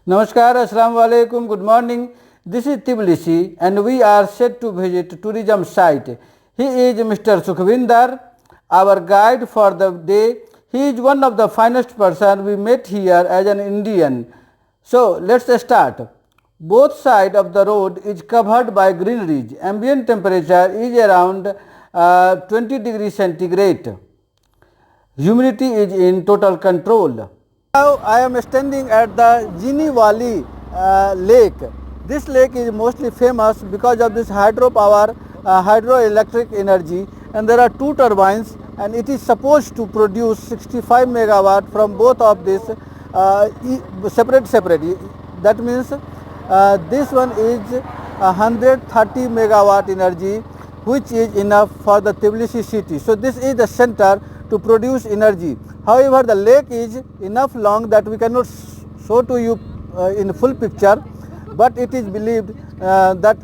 Namaskar, Assalamu alaikum, good morning. This is Tbilisi and we are set to visit tourism site. He is Mr. Sukhvinder, our guide for the day. He is one of the finest person we met here as an Indian. So let's start. Both sides of the road is covered by greenery. Ambient temperature is around 20 degrees centigrade. Humidity is in total control. Now I am standing at the Jinvali lake. This lake is mostly famous because of this hydropower, hydroelectric energy, and there are two turbines and it is supposed to produce 65 megawatt from both of this separate. That means this one is 130 megawatt energy, which is enough for the Tbilisi city. So this is the center to produce energy. However, the lake is enough long that we cannot show to you in full picture, but it is believed that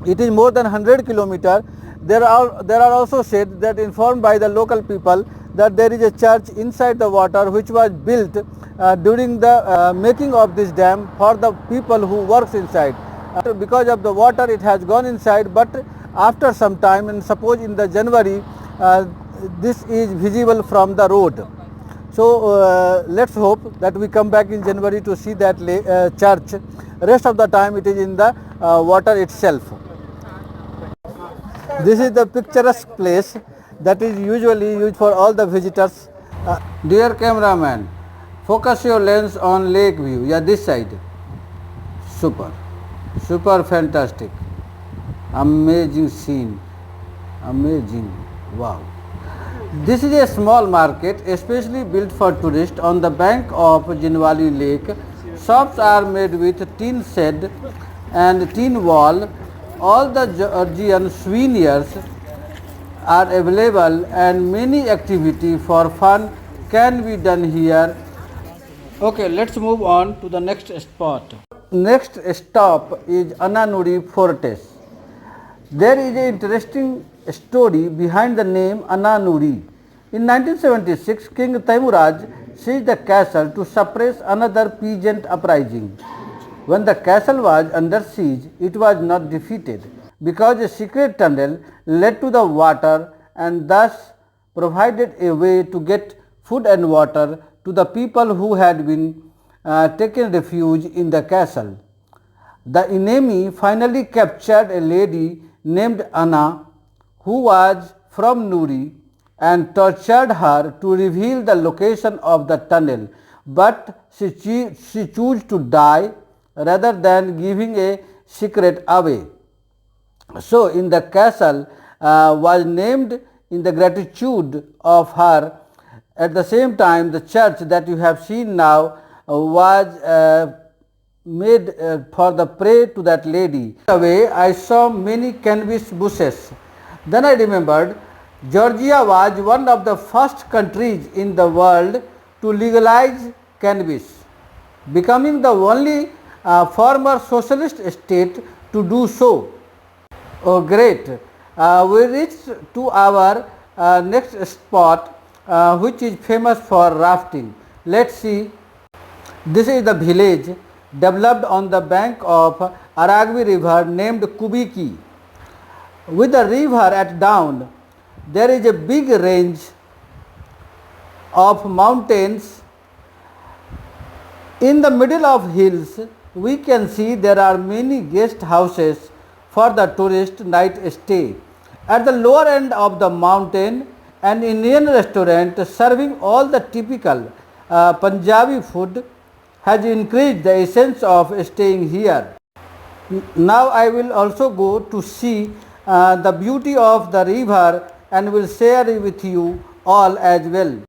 it is more than 100 kilometers. There are also said that informed by the local people that there is a church inside the water which was built during the making of this dam for the people who works inside. Because of the water it has gone inside, but after some time, and suppose in the January, this is visible from the road. So let's hope that we come back in January to see that church. Rest of the time it is in the water itself. This is the picturesque place that is usually used for all the visitors. Dear cameraman, focus your lens on lake view. Yeah, this side. Super fantastic. Amazing scene. Amazing. Wow. This is a small market especially built for tourists on the bank of Jinvali lake. Shops are made with tin shed and tin wall. All the Georgian souvenirs are available and many activity for fun can be done here. Okay, let's move on to the next spot. Next stop is Ananuri Fortress. There is an interesting story behind the name Ananuri. In 1976, King Taimuraj seized the castle to suppress another peasant uprising. When the castle was under siege, it was not defeated because a secret tunnel led to the water and thus provided a way to get food and water to the people who had been taken refuge in the castle. The enemy finally captured a lady named Anna, who was from Nuri, and tortured her to reveal the location of the tunnel, but she chose to die rather than giving a secret away. So in the castle was named in the gratitude of her. At the same time, the church that you have seen now was made for the prayer to that lady. Away, I saw many cannabis bushes. Then I remembered Georgia was one of the first countries in the world to legalize cannabis, becoming the only former socialist state to do so. Oh, great! We reached to our next spot, which is famous for rafting. Let's see. This is the village developed on the bank of Aragvi river named Kubiki. With the river at down, there is a big range of mountains. In the middle of hills, we can see there are many guest houses for the tourist night stay. At the lower end of the mountain, an Indian restaurant serving all the typical Punjabi food has increased the essence of staying here. Now I will also go to see the beauty of the river and will share it with you all as well.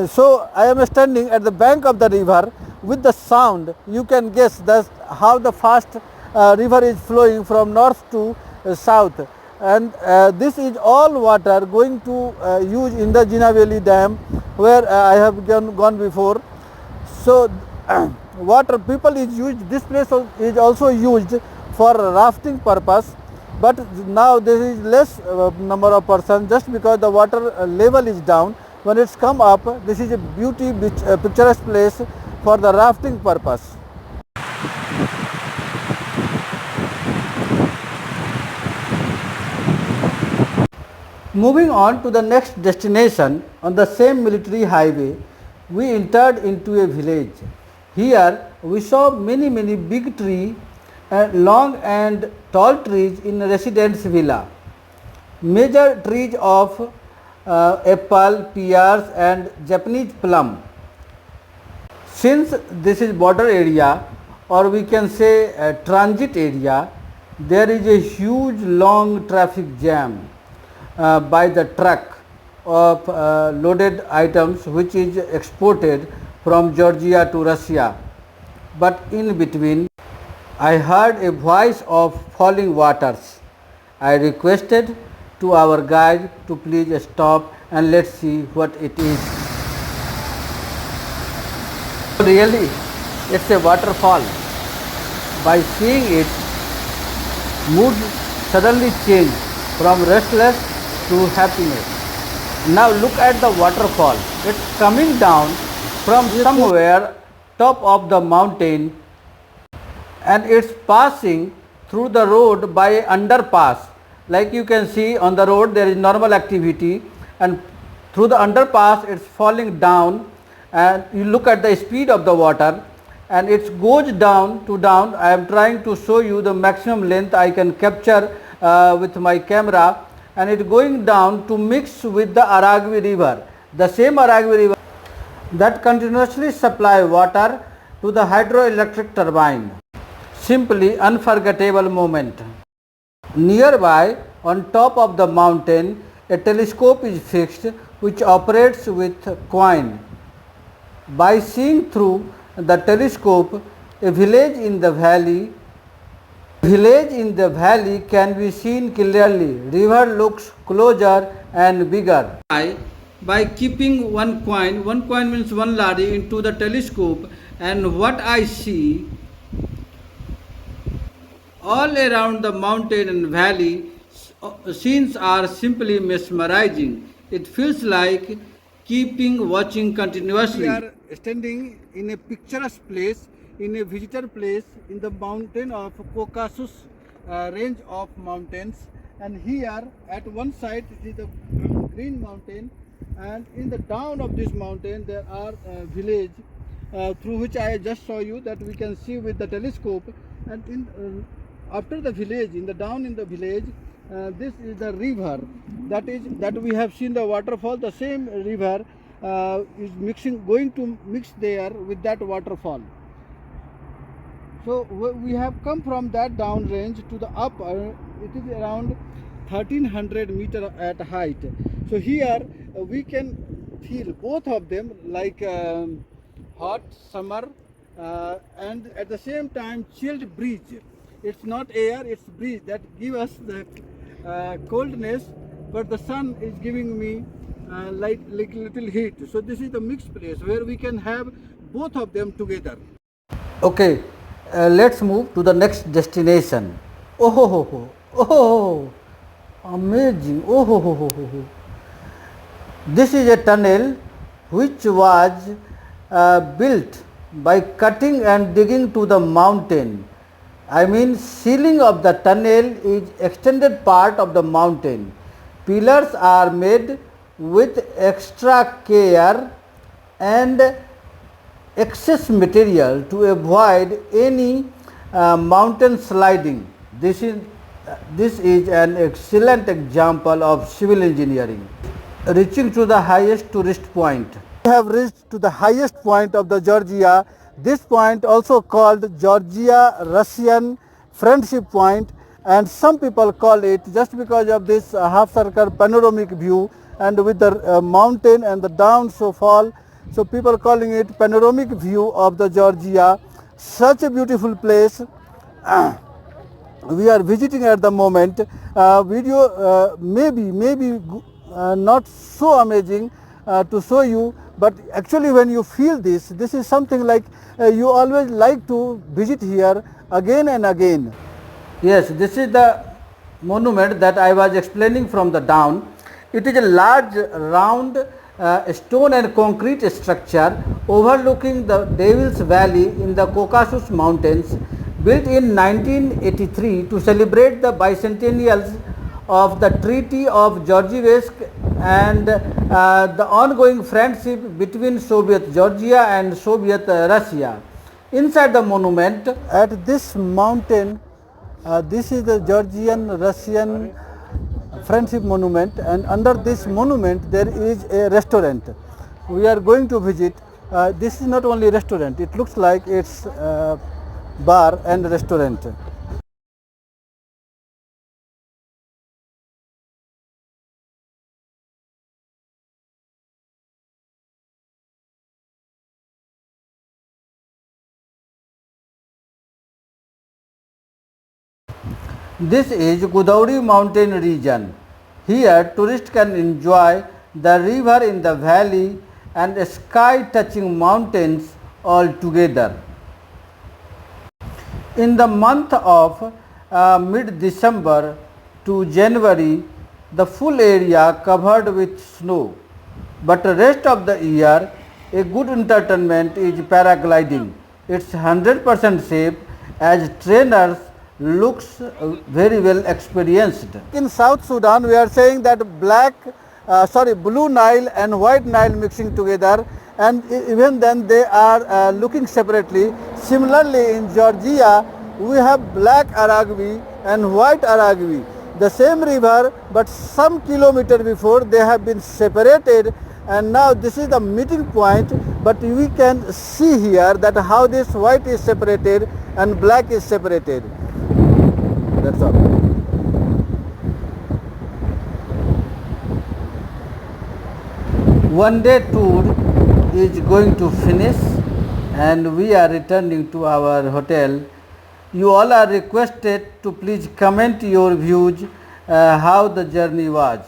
So I am standing at the bank of the river. With the sound you can guess how the fast river is flowing from north to south, and this is all water going to use in the Jinvali dam where I have gone before. So water people is used, this place is also used for rafting purpose, but now there is less number of persons just because the water level is down. When it's come up, this is a picturesque place for the rafting purpose. Moving on to the next destination on the same military highway, we entered into a village. Here we saw many big trees, long and tall trees in residence villa. Major trees of apple, pears and Japanese plum. Since this is border area, or we can say a transit area, there is a huge long traffic jam by the truck of loaded items which is exported from Georgia to Russia. But in between, I heard a voice of falling waters. I requested to our guide to please stop and let's see what it is. Really, it's a waterfall. By seeing it, mood suddenly changed from restless to happiness. Now look at the waterfall. It's coming down from somewhere top of the mountain and it's passing through the road by underpass. Like you can see on the road there is normal activity and through the underpass it's falling down, and you look at the speed of the water and it goes down to down. I am trying to show you the maximum length I can capture with my camera, and it going down to mix with the Aragvi river, the same Aragvi river that continuously supply water to the hydroelectric turbine. Simply unforgettable moment. Nearby on top of the mountain a telescope is fixed which operates with coin. By seeing through the telescope a village in the valley can be seen clearly. River looks closer and bigger. By keeping one coin means one lari into the telescope, and what I see all around the mountain and valley scenes are simply mesmerizing. It feels like watching continuously. We are standing in a picturesque place, in a visitor place in the mountain of Caucasus range of mountains, and here at one side is the green mountain, and in the down of this mountain there are village through which I just saw you that we can see with the telescope, and in after the village, in the down in the village, this is the river that we have seen the waterfall. The same river is going to mix there with that waterfall. So we have come from that down range to the up. It is around 1300 meter at height. So here we can feel both of them like hot summer and at the same time chilled breeze. It's not air, it's breeze that give us the coldness, but the sun is giving me like little heat. So this is the mixed place where we can have both of them together. Okay, let's move to the next destination. Oh, amazing. This is a tunnel which was built by cutting and digging to the mountain. I mean, ceiling of the tunnel is extended part of the mountain. Pillars are made with extra care and excess material to avoid any mountain sliding. This is an excellent example of civil engineering. Reaching to the highest tourist point. We have reached to the highest point of the Georgia. This point also called Georgia-Russian Friendship Point, and some people call it just because of this half circle panoramic view and with the mountain and the down so fall. So people calling it panoramic view of the Georgia. Such a beautiful place. We are visiting at the moment. Video maybe not so amazing to show you, but actually when you feel this is something like you always like to visit here again and again. Yes, this is the monument that I was explaining from the down. It is a large round stone and concrete structure overlooking the Devil's Valley in the Caucasus Mountains, built in 1983 to celebrate the bicentennials of the Treaty of Georgievsk and the ongoing friendship between Soviet Georgia and Soviet Russia. Inside the monument, at this mountain, this is the Georgian-Russian friendship monument, and under this monument there is a restaurant. We are going to visit. This is not only a restaurant, it looks like it's bar and restaurant. This is Gudauri mountain region. Here tourists can enjoy the river in the valley and sky-touching mountains all together. In the month of mid-December to January, the full area covered with snow, but the rest of the year a good entertainment is paragliding. It's 100% safe as trainers looks very well experienced. In South Sudan, we are saying that blue Nile and white Nile mixing together, and even then they are looking separately. Similarly, in Georgia, we have black Aragvi and white Aragvi, the same river, but some kilometer before they have been separated, and now this is the meeting point. But we can see here that how this white is separated and black is separated. That's all. One day tour is going to finish and we are returning to our hotel. You all are requested to please comment your views how the journey was.